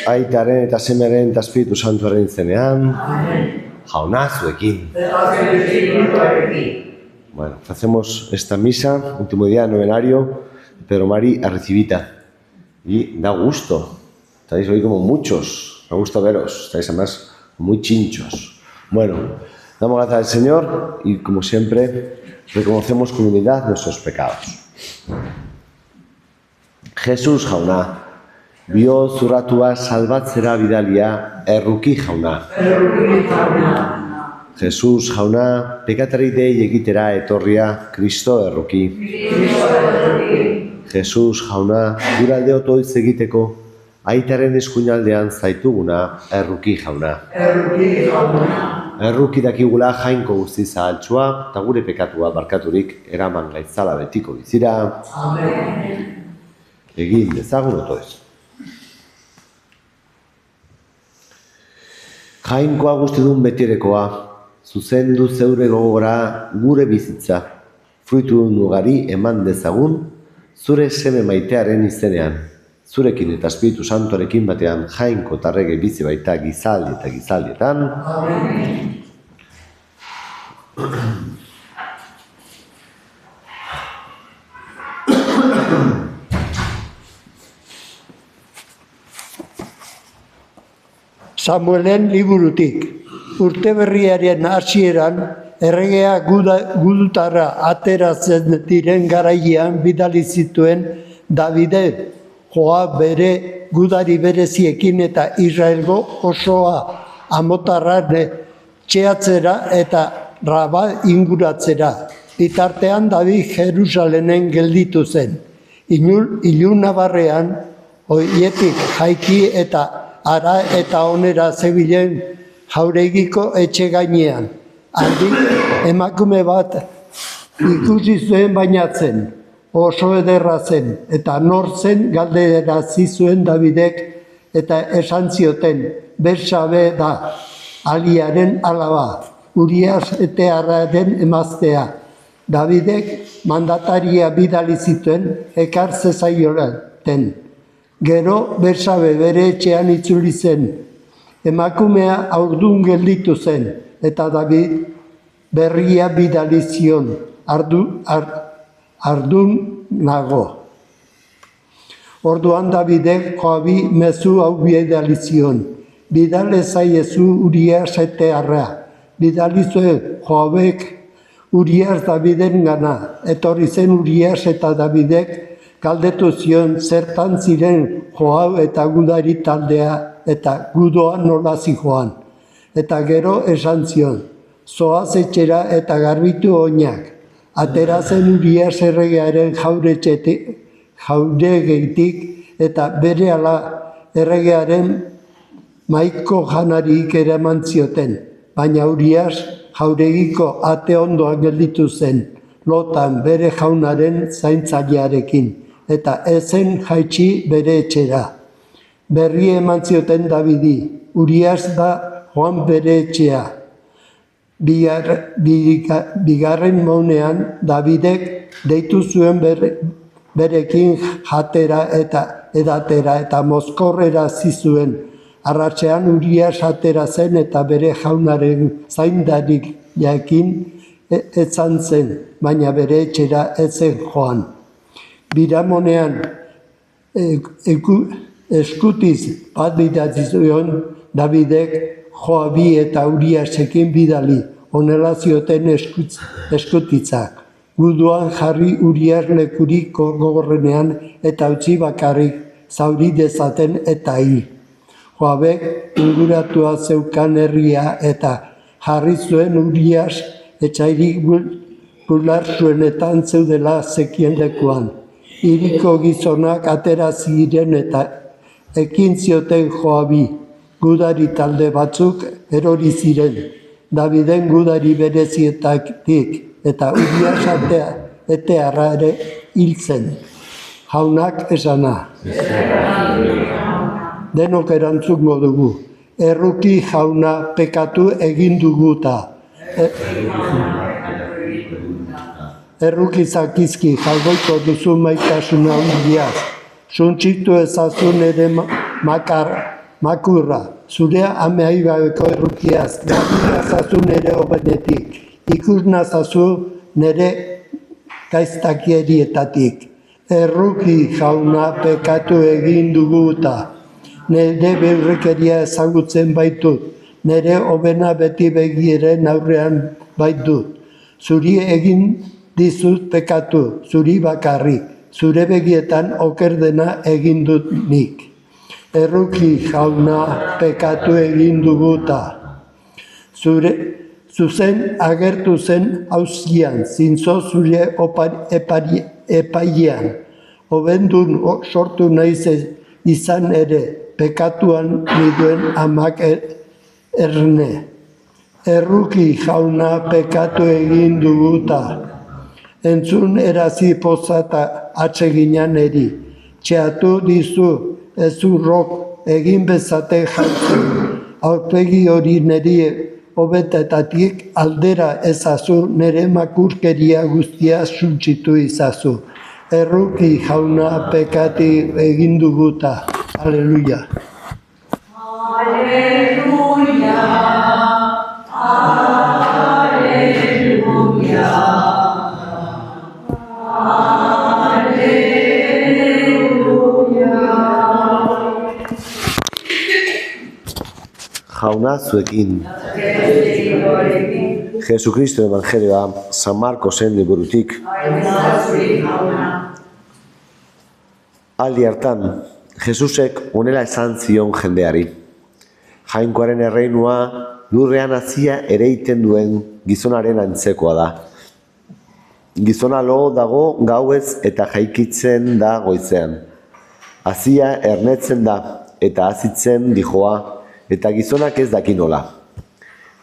Aitaren eta Semearen eta Espiritu Santuaren izenean. Jauna zuekin. Bueno, hacemos esta misa, último día novenario, Pedro Mari Arrecibita. Y da gusto. Estáis hoy como muchos. Da gusto veros. Estáis además muy chinchos. Bueno, damos gracias al Señor y como siempre reconocemos con humildad nuestros pecados. Jesus jauna, bio zurratua salbatzera bidalia erruki jauna. Jesus jauna, pekatari dei egitera etorria Kristo erruki. Jesus jauna, gure alde otoitz egiteko, aitaren eskuinaldean zaituguna erruki jauna. Erruki dakigula jainko guzti zahaltsua, eta gure pekatua barkaturik eraman gaitzala betiko bizira. Egin dezagun otoez. Jainkoa guztidun betirekoa, zuzendu zeure gogora gure bizitza, fruitu ugari eman dezagun, zure seme maitearen izenean, zurekin eta Espiritu Santuarekin batean jainko tarrege bizi baita gizaldi eta gizaldietan. Amen. Samuelen liburutik. Urte berriaren hasieran, erregea gudutara ateratzen diren garaian bidali zituen Davide, joa bere gudari bereziekin eta Israelgo osoa amotarra txeatzera eta Raba inguratzera. Bitartean David Jerusalenen gelditu zen. Ilunabarrean, oietik jaiki eta ara eta onera zebilen jauregiko etxe gainean. Handik emakume bat ikusi zuen bainatzen, oso ederra zen, eta nor zen galderazi zuen Davidek eta esan zioten, Bersabe da, Aliaren alaba, Urias etearraren emaztea. Davidek mandataria bidali zituen ekar zezaioraten. Gero Bersabe bere etxean itzuli zen. Emakumea haurdun gelditu zen, eta David berria bidali zion, ardun nago. Orduan Davidek Joabi mezu hau bidali zion. Bidale zaiezu Urias etearra. Bidali zuen Joabek Urias Daviden gana. Etorri zen Urias eta Davidek galdetu zion zertan ziren Joab eta gudari taldea eta gudoa nola zijoan. Eta gero esan zion, zoaz etxera eta garbitu oinak. Atera zen Urias erregearen jauregeitik eta berehala erregearen maiko janarik eraman zioten. Baina Urias jauregiko ate ondoan gelditu zen, lotan bere jaunaren zaintzailearekin, eta ezen jaitsi bere etxera. Berri eman zioten Davidi, Urias da joan bere etxea. Bigarren maunean Davidek deitu zuen berekin jatera eta edatera eta mozkorrera zizuen. Arratsean Urias atera zen eta bere jaunaren zaindarik jakin etzan zen, baina bere etxera etzen joan. Biramonean eskutiz bat bidatzi zuen Davidek Joabi eta Uriasekin bidali, honela zioten eskutitzak. Guduan jarri Urias lekurik gogorrenean eta utzi bakarrik zauri dezaten eta hil. Joabek inguratua zeukan herria eta jarri zuen Urias etxairik bular zuenetan zeudela zekien lekuan. Hiriko gizonak atera ziren eta ekin zioten Joabi. Gudari talde batzuk erori ziren. Daviden gudari berezietatik eta Urias etearra ere hil zen. Jaunak esana. Denok erantzungo dugu. Erruki jauna pekatu egin duguta. Errukizakizki jalgoiko duzu maitasuna handiaz. Suntsitu ezazu nire makurra. Zure ameaigabeko errukiaz. Gabila ezazu nire obenetik. Ikus nazazu nire gaiztakierietatik. Erruki jauna pekatu egin duguta. Nire beurrekeria ezagutzen baitut. Nire obena beti begiren aurrean baitut. Zuri egin dizut pekatu, zuri bakarrik. Zure begietan oker dena egin dut nik. Erruki jauna pekatu egin duguta. Zuzen agertu zen auzian, zintzo zure epailean. Obendun sortu naiz izan ere, pekatuan niduen amak erne. Erruki jauna pekatu egin duguta. Entzun erazi pozata atseginan eri. Txeatu dizu ezurrok egin bezate jartzen. Aurpegi hori niri hobetetatik aldera ezazu nire makurkeria guztia suntsitu izazu. Erruki jauna pekati egin duguta. Aleluia. Aleluia. Aleluia. Jauna zuekin. Jesucristo Evangelioa San Marcosen liburutik. Aldi hartan, Jesusek honela esan zion jendeari. Jainkoaren erreinua lurrean hazia ereiten duen gizonaren antzekoa da. Gizona lo dago gauez eta jaikitzen da goizean. Hazia ernetzen da eta hazitzen dijoa, eta gizonak ez daki nola.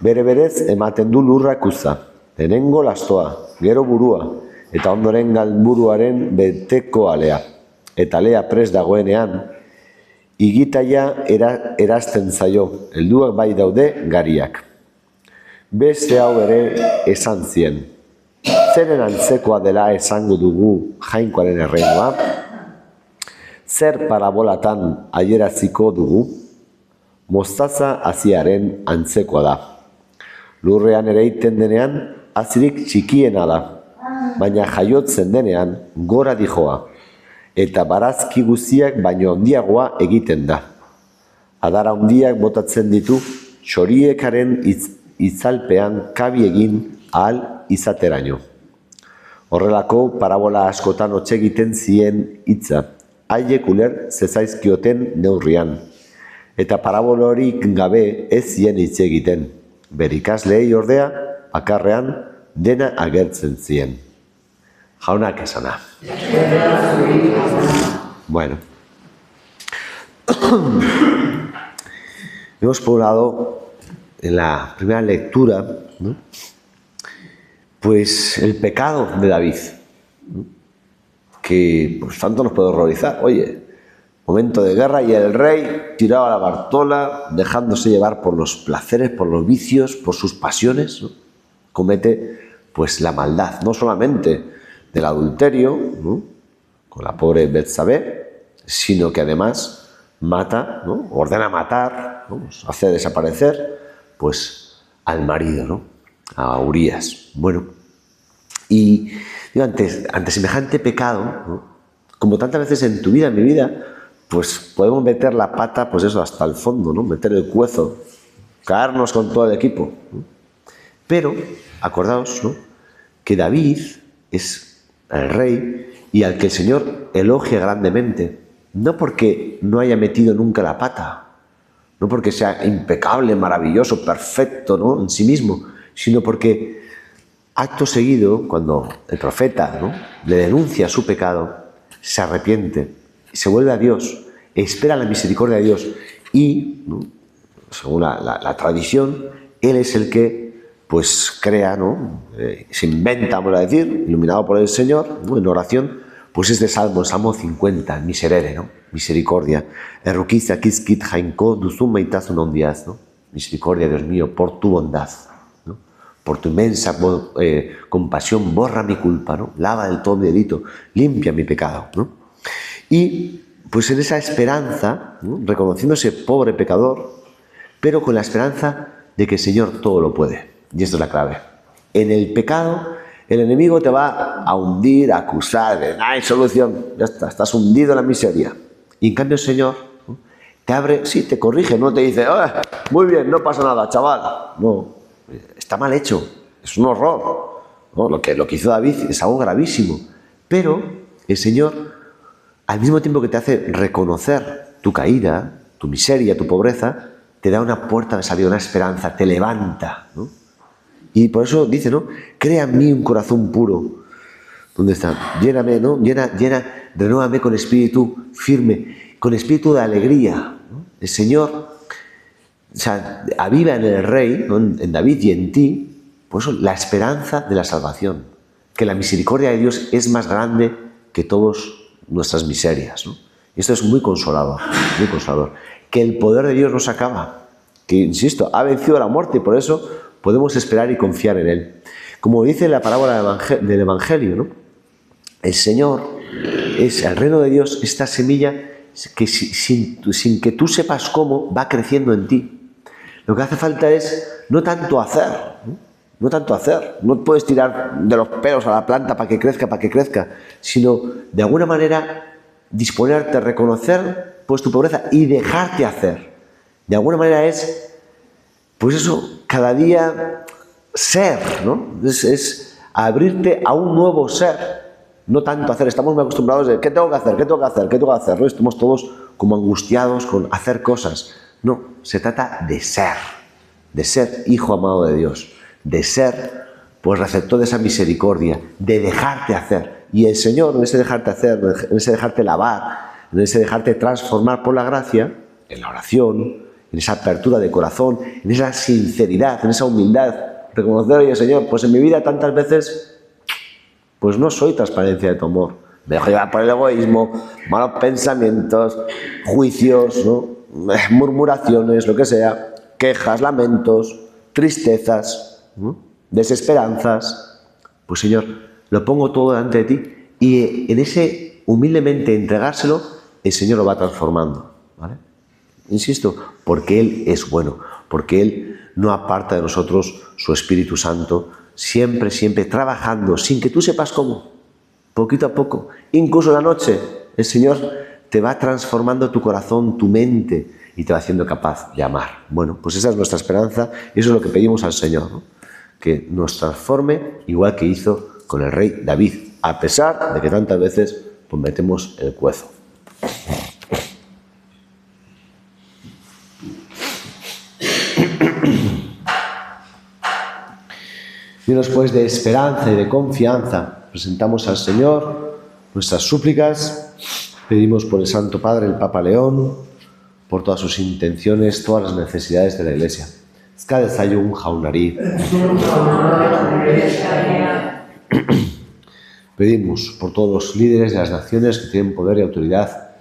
Bere-berez ematen du lurrak uza, lehenengo lastoa, gero burua, eta ondoren galburuaren beteko alea. Eta alea prest dagoenean, igitaia erazten zaio, helduak bai daude gariak. Beste hau ere esan zien. Zeren antzekoa dela esango dugu jainkoaren erreinua? Zer parabolatan aieraziko dugu? Mostaza haziaren antzekoa da. Lurrean ereiten denean, hazirik txikiena da, baina jaiotzen denean gora dijoa, eta barazki guztiak baino handiagoa egiten da. Adar handiak botatzen ditu, txoriekaren itzalpean kabi egin ahal izateraino. Horrelako parabola askotan hotz egiten zien hitza, haiek uler zezaizkioten neurrian. Eta parabola horik gabe ez zien hitz egiten. Bere ikasleei ordea, bakarrean dena agertzen zien. Jaunak esana. Bueno. Hemos poblado en la primera lectura, ¿no? Pues el pecado de David, ¿no? Que pues tanto nos puede horrorizar. Oye, momento de guerra y el rey tirado a la bartola, dejándose llevar por los placeres, por los vicios, por sus pasiones, ¿no? Comete pues la maldad, no solamente del adulterio, ¿no? Con la pobre Betsabé, sino que además mata, ¿no? Ordena matar, ¿no? Hace desaparecer pues al marido, ¿no? A Urías. Bueno, y digo, ante semejante pecado, ¿no? Como tantas veces en tu vida, en mi vida, pues podemos meter la pata, pues eso, hasta el fondo, ¿no? Meter el cuezo, caernos con todo el equipo, ¿no? Pero, acordaos, ¿no? Que David es el rey y al que el Señor elogia grandemente, no porque no haya metido nunca la pata, no porque sea impecable, maravilloso, perfecto, ¿no? En sí mismo, sino porque acto seguido, cuando el profeta, ¿no? Le denuncia su pecado, se arrepiente, se vuelve a Dios, espera la misericordia de Dios y, ¿no? Según la tradición, Él es el que pues crea, ¿no? Se inventa, vamos a decir, iluminado por el Señor, ¿no? En oración, pues este salmo, el Salmo 50, miserere, ¿no? Misericordia. Errukiza kizkit jainko duzun maitasun ondiaz, ¿no? Misericordia, Dios mío, por tu bondad, ¿no? por tu inmensa compasión, borra mi culpa, ¿no? Lava del todo mi delito, limpia mi pecado, ¿no? Y pues en esa esperanza, ¿no? Reconociéndose pobre pecador, pero con la esperanza de que el Señor todo lo puede. Y esto es la clave. En el pecado, el enemigo te va a hundir, a acusar, de no hay solución, ya está, estás hundido en la miseria. Y en cambio el Señor, ¿no? Te abre, sí, te corrige, no te dice, muy bien, no pasa nada, chaval. No, está mal hecho, es un horror, ¿no? Lo que hizo David es algo gravísimo. Pero el Señor, al mismo tiempo que te hace reconocer tu caída, tu miseria, tu pobreza, te da una puerta de salida, una esperanza, te levanta, ¿no? Y por eso dice, ¿no? Crea en mí un corazón puro. ¿Dónde está? Lléname, ¿no? Renúvame con espíritu firme, con espíritu de alegría, ¿no? El Señor, o sea, aviva en el Rey, ¿no? En David y en ti, por eso la esperanza de la salvación, que la misericordia de Dios es más grande que todas nuestras miserias, ¿no? Y esto es muy consolador, muy consolador. Que el poder de Dios no se acaba, que, insisto, ha vencido la muerte y por eso podemos esperar y confiar en Él. Como dice la parábola del Evangelio, ¿no? El Señor es el reino de Dios, esta semilla que sin que tú sepas cómo va creciendo en ti. Lo que hace falta es no tanto hacer, ¿no? No tanto hacer. No puedes tirar de los pelos a la planta para que crezca, sino de alguna manera disponerte a reconocer pues tu pobreza y dejarte hacer. De alguna manera es, pues eso, cada día ser, ¿no? Es abrirte a un nuevo ser, no tanto hacer. Estamos muy acostumbrados de ¿qué tengo que hacer? ¿No? Estamos todos como angustiados con hacer cosas. No, se trata de ser hijo amado de Dios, de ser pues receptor de esa misericordia, de dejarte hacer. Y el Señor, en ese dejarte hacer, en ese dejarte lavar, en ese dejarte transformar por la gracia, en la oración, en esa apertura de corazón, en esa sinceridad, en esa humildad, reconocer, oye Señor, pues en mi vida tantas veces, pues no soy transparencia de tu amor. Me dejo llevar por el egoísmo, malos pensamientos, juicios, ¿no? Murmuraciones, lo que sea, quejas, lamentos, tristezas, ¿no? Desesperanzas. Pues Señor, lo pongo todo delante de ti y en ese humildemente entregárselo, el Señor lo va transformando, ¿vale? Insisto, porque Él es bueno, porque Él no aparta de nosotros su Espíritu Santo, siempre trabajando, sin que tú sepas cómo, poquito a poco. Incluso en la noche, el Señor te va transformando tu corazón, tu mente, y te va haciendo capaz de amar. Bueno, pues esa es nuestra esperanza, y eso es lo que pedimos al Señor, ¿no? Que nos transforme igual que hizo con el rey David, a pesar de que tantas veces pues metemos el cuezo. Y después de esperanza y de confianza, presentamos al Señor nuestras súplicas, pedimos por el Santo Padre, el Papa León, por todas sus intenciones, todas las necesidades de la Iglesia. Skadezayun jaunari. Pedimos por todos los líderes de las naciones que tienen poder y autoridad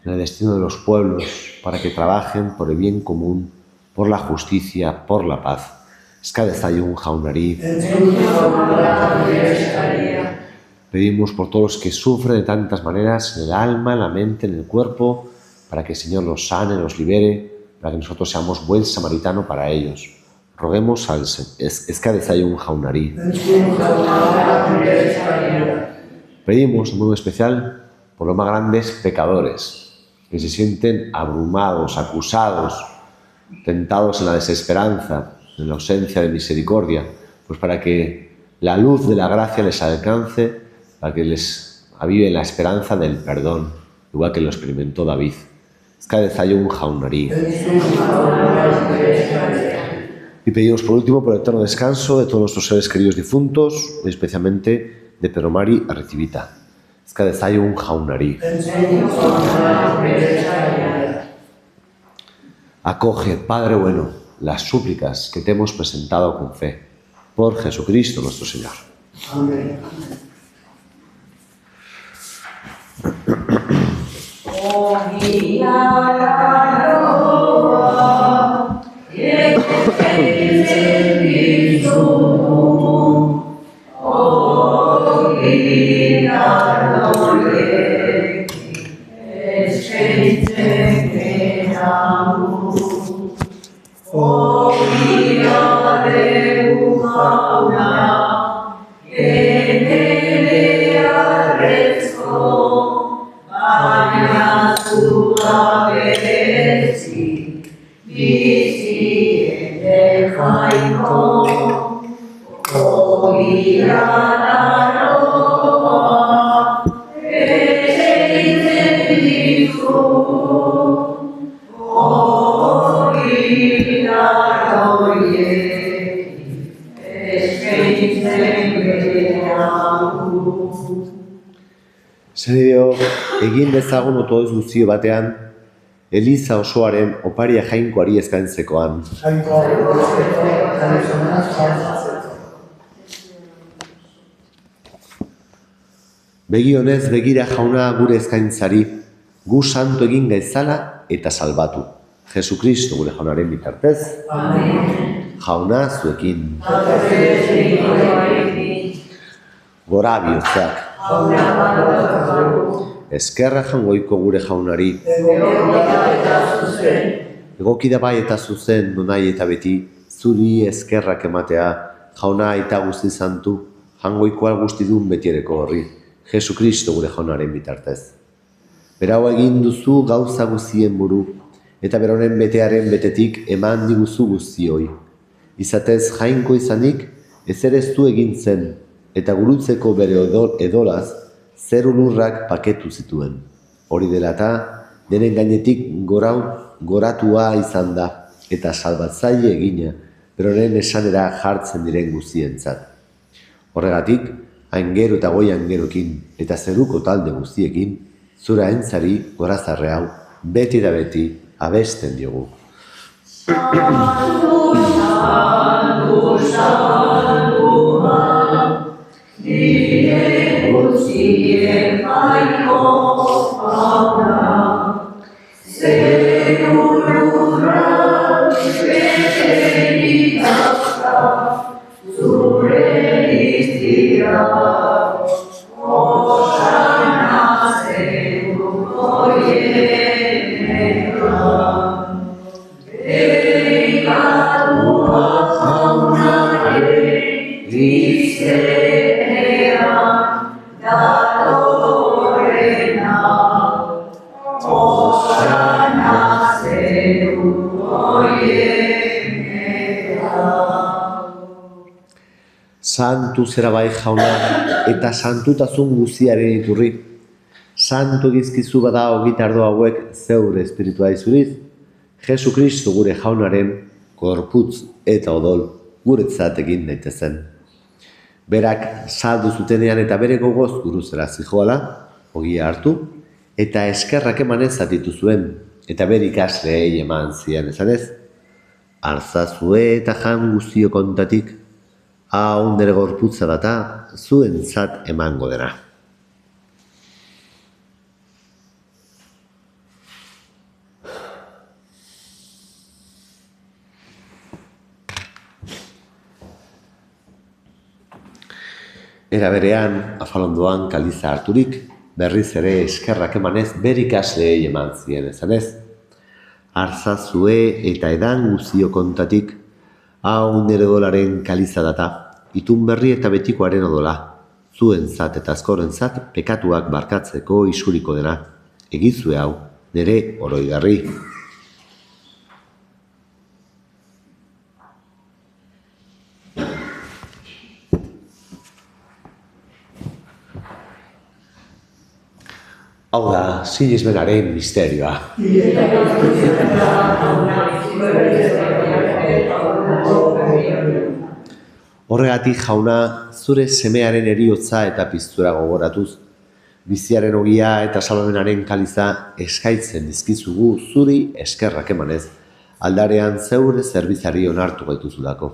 en el destino de los pueblos, para que trabajen por el bien común, por la justicia, por la paz. Skadezayun jaunari. Pedimos por todos los que sufren de tantas maneras, en el alma, en la mente, en el cuerpo, para que el Señor los sane, los libere, para que nosotros seamos buen samaritano para ellos. Roguemos al Skadezayun jaunari. Pedimos en modo especial por los más grandes pecadores, que se sienten abrumados, acusados, tentados en la desesperanza, en la ausencia de misericordia, pues para que la luz de la gracia les alcance, para que les avive la esperanza del perdón, igual que lo experimentó David. Skadezayun jaunari. Y pedimos por último por el eterno descanso de todos nuestros seres queridos difuntos, y especialmente de Pedro Mari Arrecibita. Skadezayun jaunari. Acoge, Padre bueno, las súplicas que te hemos presentado con fe. Por Jesucristo nuestro Señor. Amén. Oh, Zenideo, egin dezagun otoez guztio batean, Eliza osoaren oparia jainkoari eskaintzekoan. Begi honez begira jauna gure eskaintzari, gu santu egin gaizala eta salbatu. Jesukristo gure jaunaren bitartez. Amen. Jauna zuekin. Gora bihotzak. Eskerra jangoiko gure jaunari. Egoki da bai eta zuzen, nonai eta beti, zuri eskerrak ematea, jauna eta guzti santu, jangoikoa guztidun betiereko horri. Jesukristo gure jaunaren bitartez. Berau egin duzu gauza guztien buru, eta beronen betearen betetik eman diguzu guztioi. Izatez jainko izanik, ezer ez du egin zen, eta gurutzeko bere edolaz, zer lurrak paketu zituen. Hori dela eta, denen gainetik goratua izan da, eta salbatzaile egina, beronen esanera jartzen diren guztientzat. Horregatik, aingero eta goi aingerokin, eta zeruko talde guztiekin, zura entzari gorazarre hau, beti da beti, abesten diogu. Santu zera bai jauna, eta santutasun guziaren iturri. Santu egizkizu bada ogitardo hauek zeure espiritua izuriz, Jesukristo gure jaunaren gorputz eta odol guretzat egin daitezen. Berak saldu zutenean eta bere gogoz guruzera zijoala, ogia hartu, eta eskerrak emanez zatitu zuen, eta bere ikasleei eman zian esanez. Artzazue eta jan guztio kontatik, hau nire gorputza data zuentzat emango dena. Era berean, afalondoan kaliza harturik, berriz ere eskerrak emanez bere ikasleei eman zien esanez. Artzazue eta edan guztio kontatik, hau nire dolaren kaliza data, itun berri eta betikoaren odola, zuentzat eta askorentzat pekatuak barkatzeko isuriko dena. Egizue hau, nire oroigarri. Hau da, sinesmenaren misterioa. Horregatik jauna, zure semearen eriotza eta piztura gogoratuz, biziaren ogia eta salvamenaren kaliza eskaitzen dizkizugu zuri eskerrak emanez, aldarean zeure zerbizari onartu gaituzulako.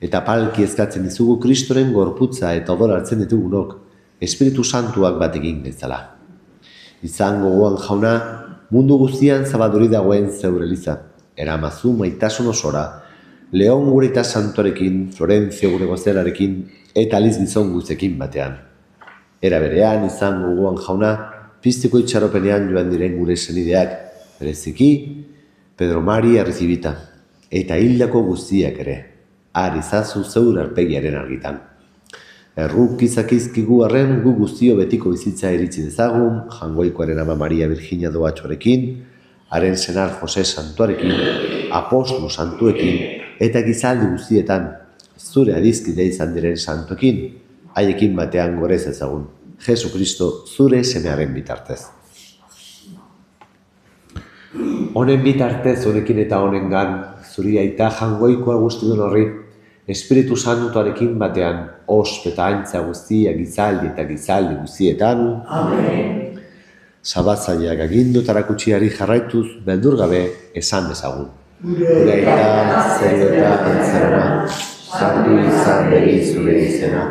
Eta palki eskatzen dizugu Kristoren gorputza eta odol hartzen ditugunok, Espiritu Santuak bat egin gaitzala. Izan gogoan jauna, mundu guztian zabalduri dagoen zeure eliza. Eramazu maitasun osora, Leon gure eta santorekin, Florentzio gure gozelarekin, eta Aliz gizon guzekin batean. Era berean, izan gogoan jauna, piztiko itxaropenean joan diren gure senideak, bereziki, Pedro Mari Arrizibita, eta hildako guztiak ere, arizazu zeure arpegiaren argitan. Erruk izakizkigu arren gu guztio betiko bizitza iritsi dezagun, jangoikoaren ama Maria Virginia Doatxorekin, haren senar Jose Santuarekin, apostolu santuekin, eta gizaldi guztietan, zure adizkide izan diren santokin, haiekin batean gorez ezagun. Jesu Kristo zure semearen bitartez. Honen bitartez, honekin eta honengan, zuri aita jangoikoa guztidun horri, Espiritu Santuarekin batean, ospe eta aintza guztia gizaldi eta gizaldi guztietan. Amen. Sabatzaileak agindutara kutsiari jarraituz, beldur gabe esan dezagun. Gure aita zeruetan antzerama, sartu izan begi zure izena,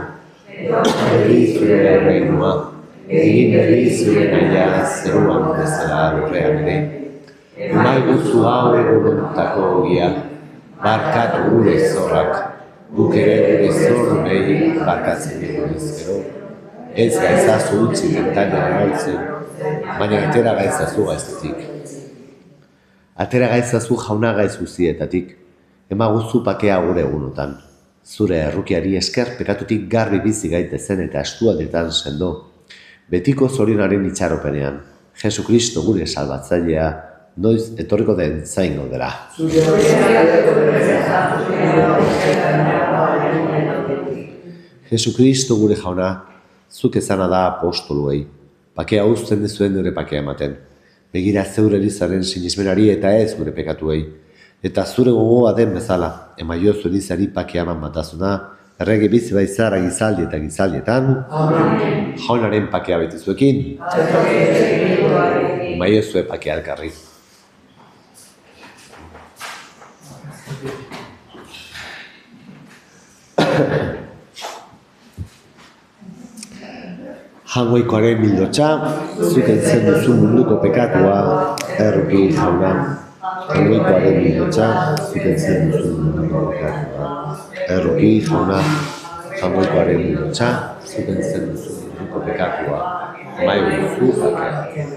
begi zure reinua, egin begi zure naia zeruan bezala lurrean ere. Nahi gutzu hau egunontako ogia, barkatu gure zorrak, guk ere gure zorrunei barkatzen dugu ezkero. Ez gaizazu utzi tentaren arautzen, baina atera gaitzazu gaiztetik. Atera gaitzazu jauna gaitz guztietatik, emaguzu pakea gure egunotan. Zure errukiari esker pekatutik garbi bizi gaitezen eta astualdetan sendo. Betiko zorionaren itxaropenean, Jesu Kristo gure salbatzailea, noiz etorriko den zaingo dela. Jesu Kristo gure jauna, zuk ezana da apostoluei, pakea uzten dezuen gure pakea ematen. Begira zeure Elizaren sinismenari eta ez gure pekatuei. Eta zure gogoa den bezala, emaio zuen izari pakea eman batasuna, errege bizi baizara gizaldi eta gizaldietan. Amen. Jaunaren pakea betizuekin. Emaio zuen pakea elkarri. Jangoikoaren mildotxa, zuk entzen duzu munduko pekatua, erruki jauna. Jangoikoaren mildotxa, zuk entzen duzu munduko pekatua, erruki jauna. Jangoikoaren mildotxa, zuk entzen duzu munduko pekatua, maio duzu pakea.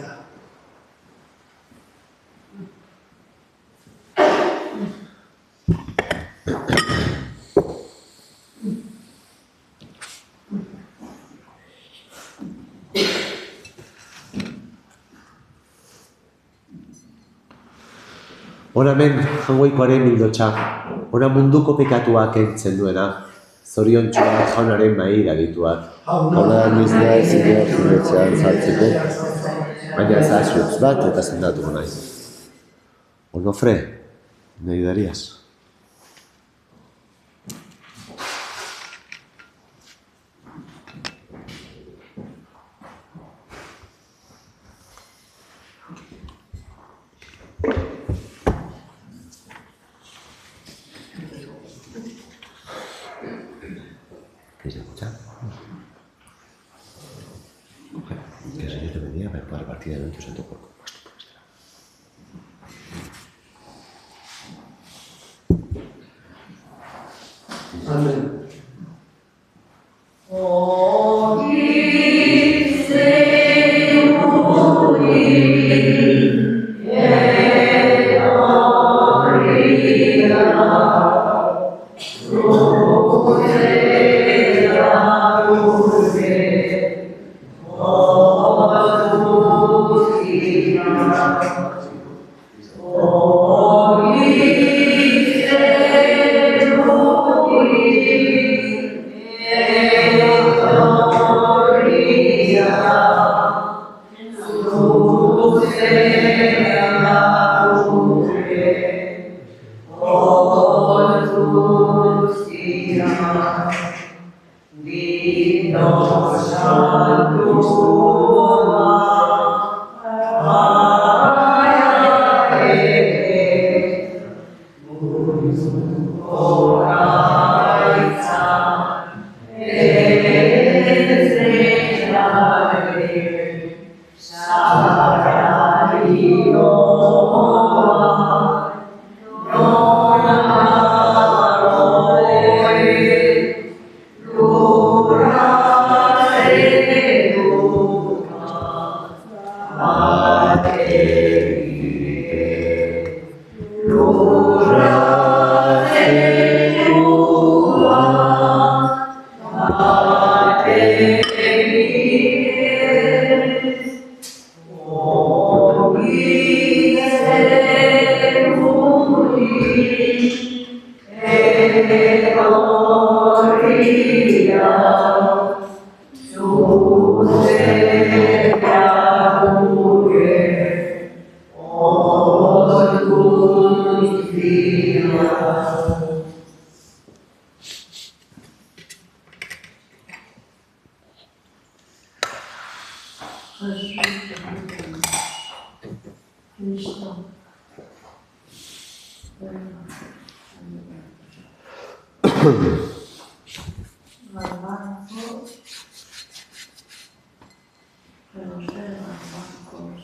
Hona hemen jangoikoaren mildotxa, hona munduko pekatuak kentzen duena, zoriontsuak jaunaren maira dituak. Hona nizna ezin zuretzean zartzeko, baina zazutz bat eta zendatuko naiz. Onofre, ¿me ayudarías? ¿Quieres escuchar? Que el Señor te bendiga para repartir en tu santo cuerpo. Amén. Oh Cristo. Garbanzo, que nos dé garbanzos,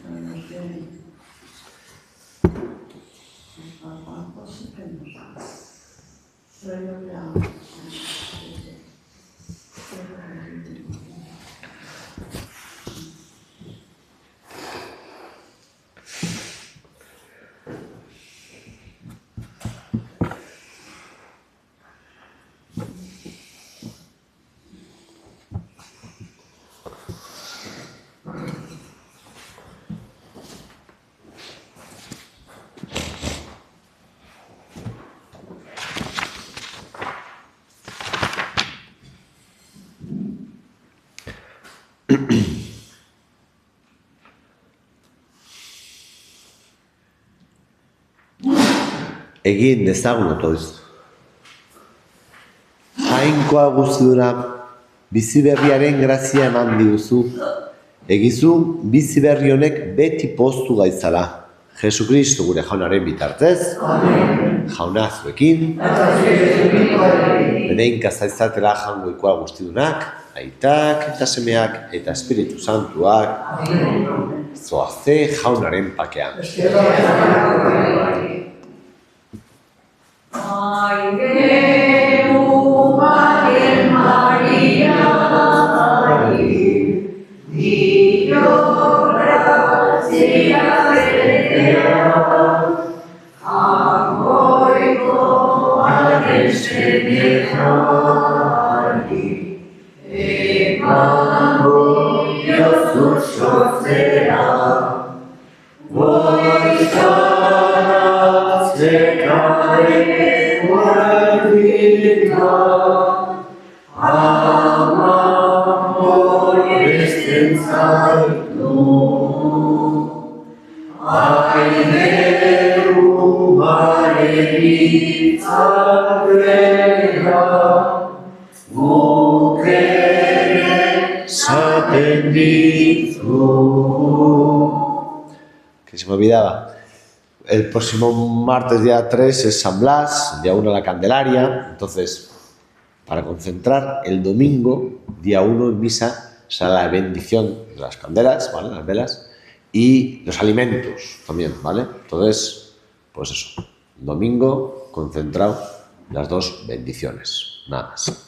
que nos dé garbanzos y que nos dé. Pero ya. Egin dezagun otoiz. Jainkoa guztiura bizi berriaren grazia eman diguzu. Egizu bizi berri honek beti poztu gaitzala. Jesukristo gure jaunaren bitartez. Amen. Jauna zuekin. Beneinka zaizatela jaungoikoa guztidunak, aitak eta semeak eta Espiritu Santuak. Zoazte jaunaren pakean. Que se me olvidaba. El próximo martes, día 3, es San Blas, día 1 la Candelaria. Entonces, para concentrar, el domingo, día 1 en misa, será la bendición de las candelas, ¿vale? Las velas, y los alimentos también, ¿vale? Entonces, pues eso, domingo concentrado las dos bendiciones, nada más.